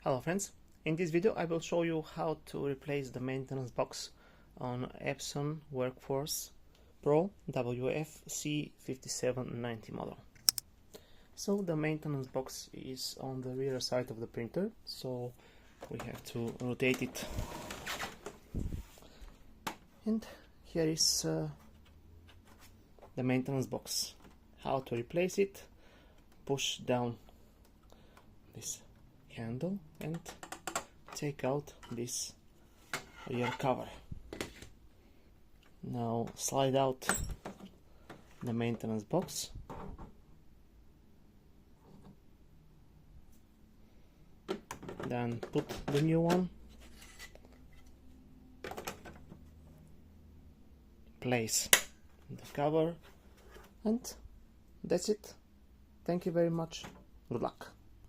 Hello friends, in this video I will show you how to replace the maintenance box on Epson Workforce Pro WF-C5790 model. So the maintenance box is on the rear side of the printer, so we have to rotate it. And here is the maintenance box. How to replace it: push down this handle and take out this rear cover. Now slide out the maintenance box, then put the new one, place the cover, and that's it. Thank you very much. Good luck.